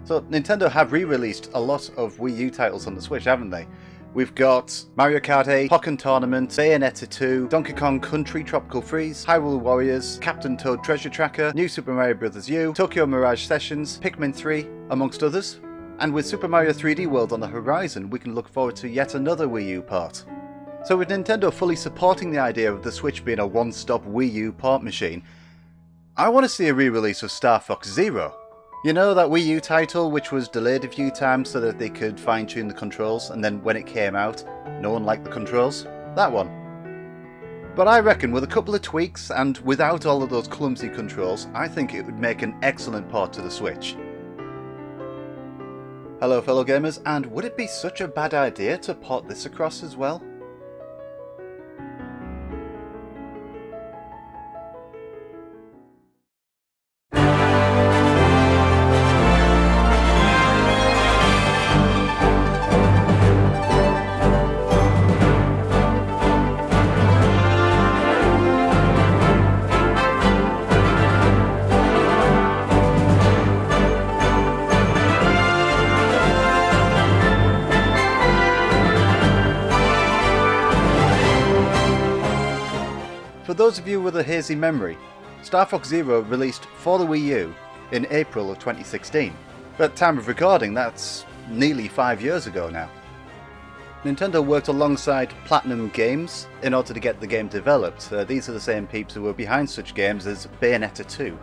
So Nintendo have re-released a lot of Wii U titles on the Switch, haven't they? We've got Mario Kart 8, Pokken Tournament, Bayonetta 2, Donkey Kong Country Tropical Freeze, Hyrule Warriors, Captain Toad Treasure Tracker, New Super Mario Bros. U, Tokyo Mirage Sessions, Pikmin 3, amongst others. And with Super Mario 3D World on the horizon, we can look forward to yet another Wii U port. So with Nintendo fully supporting the idea of the Switch being a one-stop Wii U port machine, I want to see a re-release of Star Fox Zero. You know, that Wii U title which was delayed a few times so that they could fine-tune the controls, and then when it came out, no one liked the controls? That one. But I reckon with a couple of tweaks, and without all of those clumsy controls, I think it would make an excellent port to the Switch. Hello fellow gamers, and would it be such a bad idea to port this across as well? For those of you with a hazy memory, Star Fox Zero released for the Wii U in April of 2016. But at time of recording, that's nearly 5 years ago now. Nintendo worked alongside Platinum Games in order to get the game developed. These are the same peeps who were behind such games as Bayonetta 2.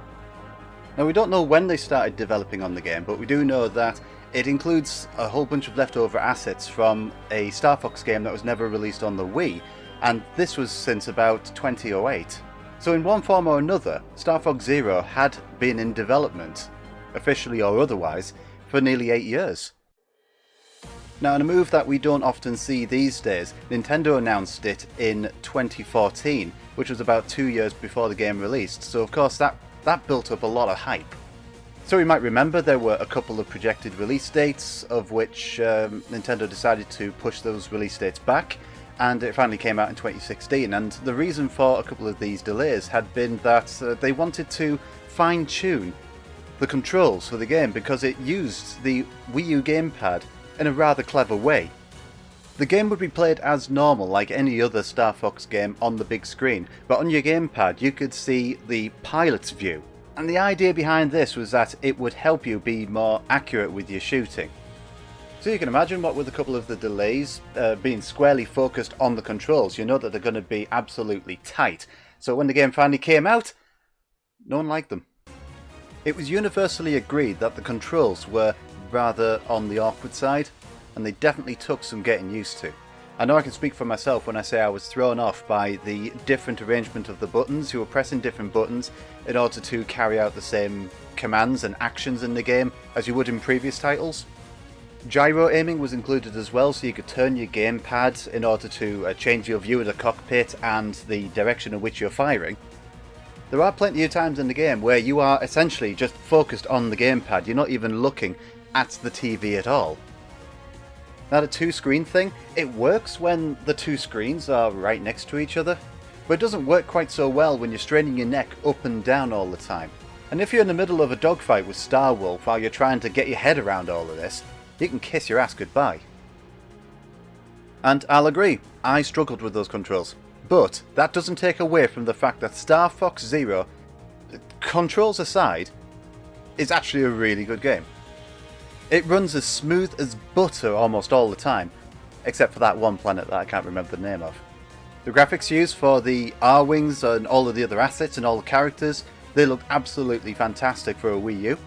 Now we don't know when they started developing on the game, but we do know that it includes a whole bunch of leftover assets from a Star Fox game that was never released on the Wii, and this was since about 2008. So in one form or another, Star Fox Zero had been in development, officially or otherwise, for nearly 8 years. Now in a move that we don't often see these days, Nintendo announced it in 2014, which was about 2 years before the game released, so of course that built up a lot of hype. So you might remember there were a couple of projected release dates, of which Nintendo decided to push those release dates back, and it finally came out in 2016, and the reason for a couple of these delays had been that they wanted to fine-tune the controls for the game because it used the Wii U gamepad in a rather clever way. The game would be played as normal like any other Star Fox game on the big screen, but on your gamepad you could see the pilot's view. And the idea behind this was that it would help you be more accurate with your shooting. So you can imagine what with a couple of the delays being squarely focused on the controls, you know that they're going to be absolutely tight. So when the game finally came out, no one liked them. It was universally agreed that the controls were rather on the awkward side, and they definitely took some getting used to. I know I can speak for myself when I say I was thrown off by the different arrangement of the buttons. You were pressing different buttons in order to carry out the same commands and actions in the game as you would in previous titles. Gyro aiming was included as well, so you could turn your gamepad in order to change your view of the cockpit and the direction in which you're firing. There are plenty of times in the game where you are essentially just focused on the gamepad, you're not even looking at the TV at all. Now the two-screen thing, it works when the two screens are right next to each other, but it doesn't work quite so well when you're straining your neck up and down all the time. And if you're in the middle of a dogfight with Star Wolf while you're trying to get your head around all of this, you can kiss your ass goodbye. And I'll agree, I struggled with those controls. But that doesn't take away from the fact that Star Fox Zero, controls aside, is actually a really good game. It runs as smooth as butter almost all the time, except for that one planet that I can't remember the name of. The graphics used for the R-Wings and all of the other assets and all the characters, they look absolutely fantastic for a Wii U.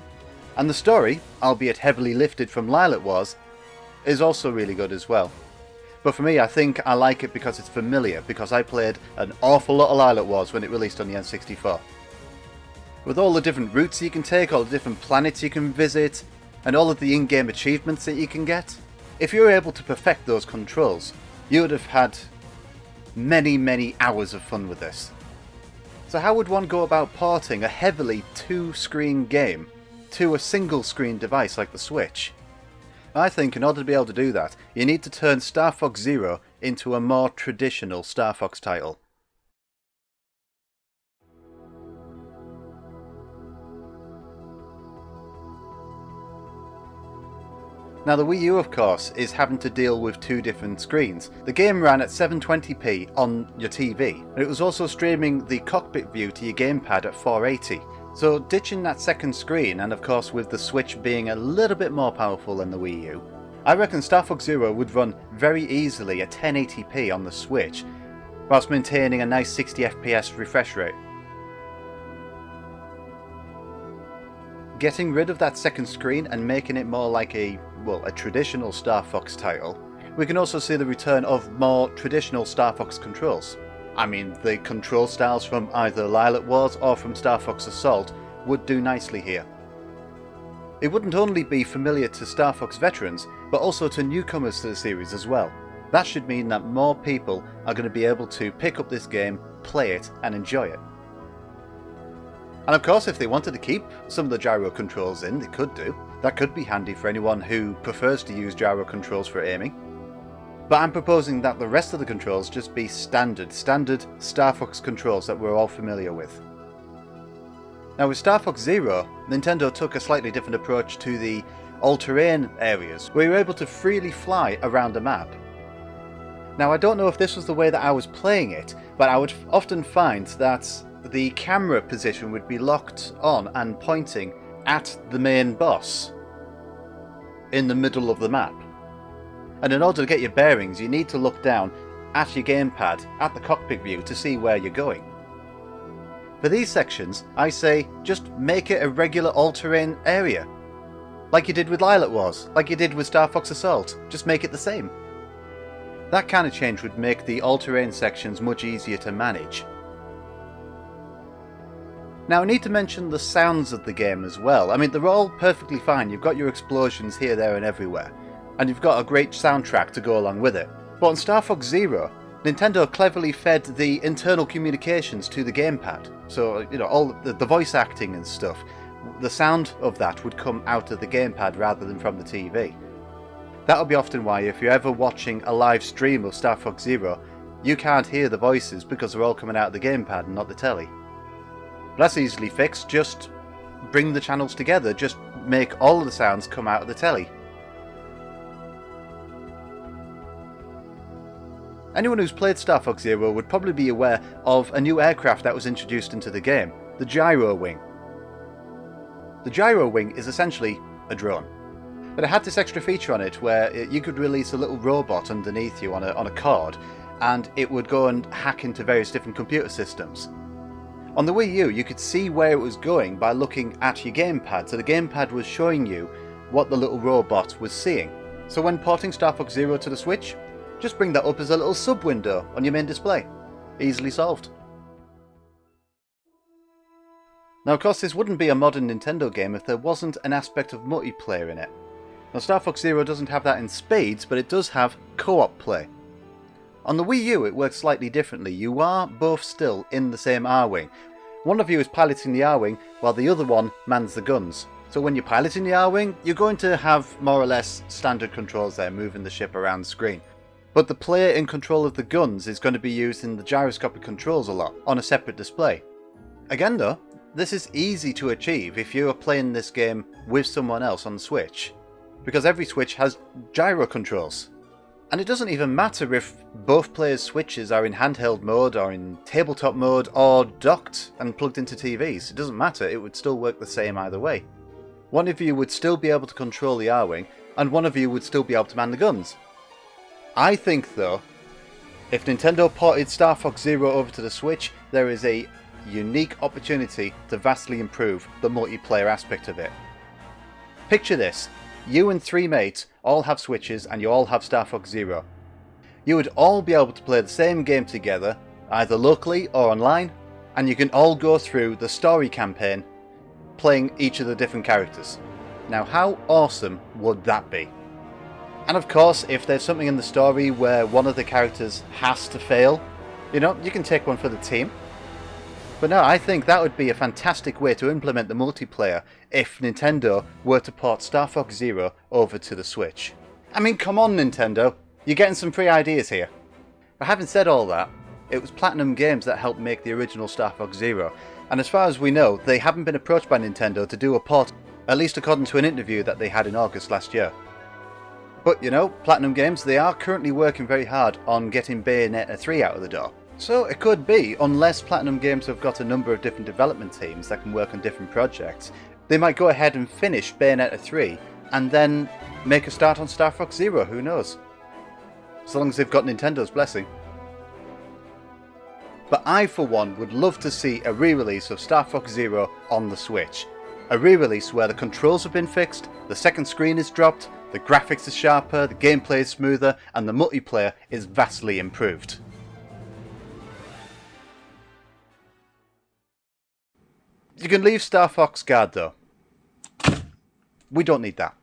And the story, albeit heavily lifted from Lilac Wars, is also really good as well. But for me, I think I like it because it's familiar, because I played an awful lot of Lilac Wars when it released on the N64. With all the different routes you can take, all the different planets you can visit, and all of the in-game achievements that you can get, if you were able to perfect those controls, you would have had many hours of fun with this. So how would one go about porting a heavily two-screen game to a single-screen device like the Switch? I think in order to be able to do that, you need to turn Star Fox Zero into a more traditional Star Fox title. Now the Wii U, of course, is having to deal with two different screens. The game ran at 720p on your TV, and it was also streaming the cockpit view to your gamepad at 480. So ditching that second screen, and of course with the Switch being a little bit more powerful than the Wii U, I reckon Star Fox Zero would run very easily at 1080p on the Switch, whilst maintaining a nice 60fps refresh rate. Getting rid of that second screen and making it more like a traditional Star Fox title, we can also see the return of more traditional Star Fox controls. I mean, the control styles from either Lilac Wars or from Star Fox Assault would do nicely here. It wouldn't only be familiar to Star Fox veterans, but also to newcomers to the series as well. That should mean that more people are going to be able to pick up this game, play it, and enjoy it. And of course, if they wanted to keep some of the gyro controls in, they could do. That could be handy for anyone who prefers to use gyro controls for aiming. But I'm proposing that the rest of the controls just be standard Star Fox controls that we're all familiar with. Now with Star Fox Zero, Nintendo took a slightly different approach to the all-terrain areas, where you're able to freely fly around a map. Now I don't know if this was the way that I was playing it, but I would often find that the camera position would be locked on and pointing at the main boss in the middle of the map. And in order to get your bearings, you need to look down at your gamepad, at the cockpit view, to see where you're going. For these sections, I say just make it a regular all-terrain area. Like you did with Lilac Wars, like you did with Star Fox Assault, just make it the same. That kind of change would make the all-terrain sections much easier to manage. Now I need to mention the sounds of the game as well. I mean, they're all perfectly fine. You've got your explosions here, there and everywhere. And you've got a great soundtrack to go along with it. But on Star Fox Zero, Nintendo cleverly fed the internal communications to the gamepad. So, you know, all the voice acting and stuff, the sound of that would come out of the gamepad rather than from the TV. That'll be often why if you're ever watching a live stream of Star Fox Zero, you can't hear the voices because they're all coming out of the gamepad and not the telly. But that's easily fixed. Just bring the channels together, just make all of the sounds come out of the telly. Anyone who's played Star Fox Zero would probably be aware of a new aircraft that was introduced into the game, the Gyro Wing. The Gyro Wing is essentially a drone, but it had this extra feature on it where you could release a little robot underneath you on a cord, and it would go and hack into various different computer systems. On the Wii U, you could see where it was going by looking at your gamepad, so the gamepad was showing you what the little robot was seeing. So when porting Star Fox Zero to the Switch, just bring that up as a little sub-window on your main display. Easily solved. Now of course this wouldn't be a modern Nintendo game if there wasn't an aspect of multiplayer in it. Now Star Fox Zero doesn't have that in spades, but it does have co-op play. On the Wii U it works slightly differently. You are both still in the same R-Wing. One of you is piloting the R-Wing while the other one mans the guns. So when you're piloting the R-Wing, you're going to have more or less standard controls there, moving the ship around the screen. But the player in control of the guns is going to be used in the gyroscopic controls a lot, on a separate display. Again though, this is easy to achieve if you are playing this game with someone else on the Switch, because every Switch has gyro controls. And it doesn't even matter if both players' Switches are in handheld mode or in tabletop mode or docked and plugged into TVs. It doesn't matter, it would still work the same either way. One of you would still be able to control the R-Wing, and one of you would still be able to man the guns. I think though, if Nintendo ported Star Fox Zero over to the Switch, there is a unique opportunity to vastly improve the multiplayer aspect of it. Picture this, you and 3 mates all have Switches and you all have Star Fox Zero. You would all be able to play the same game together, either locally or online, and you can all go through the story campaign playing each of the different characters. Now how awesome would that be? And of course, if there's something in the story where one of the characters has to fail, you know, you can take one for the team. But no, I think that would be a fantastic way to implement the multiplayer if Nintendo were to port Star Fox Zero over to the Switch. I mean, come on Nintendo, you're getting some free ideas here. But having said all that, it was Platinum Games that helped make the original Star Fox Zero, and as far as we know, they haven't been approached by Nintendo to do a port, at least according to an interview that they had in August last year. But you know, Platinum Games, they are currently working very hard on getting Bayonetta 3 out of the door. So it could be, unless Platinum Games have got a number of different development teams that can work on different projects, they might go ahead and finish Bayonetta 3 and then make a start on Star Fox Zero, who knows? As long as they've got Nintendo's blessing. But I, for one, would love to see a re-release of Star Fox Zero on the Switch. A re-release where the controls have been fixed, the second screen is dropped, the graphics are sharper, the gameplay is smoother, and the multiplayer is vastly improved. You can leave Star Fox Guard though. We don't need that.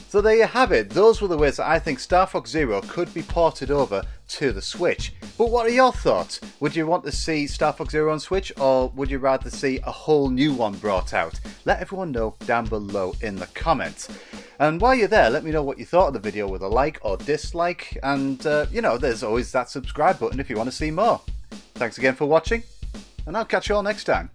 So there you have it, those were the ways that I think Star Fox Zero could be ported over to the Switch. But what are your thoughts? Would you want to see Star Fox Zero on Switch, or would you rather see a whole new one brought out? Let everyone know down below in the comments. And while you're there, let me know what you thought of the video with a like or dislike, and you know, there's always that subscribe button if you want to see more. Thanks again for watching, and I'll catch you all next time.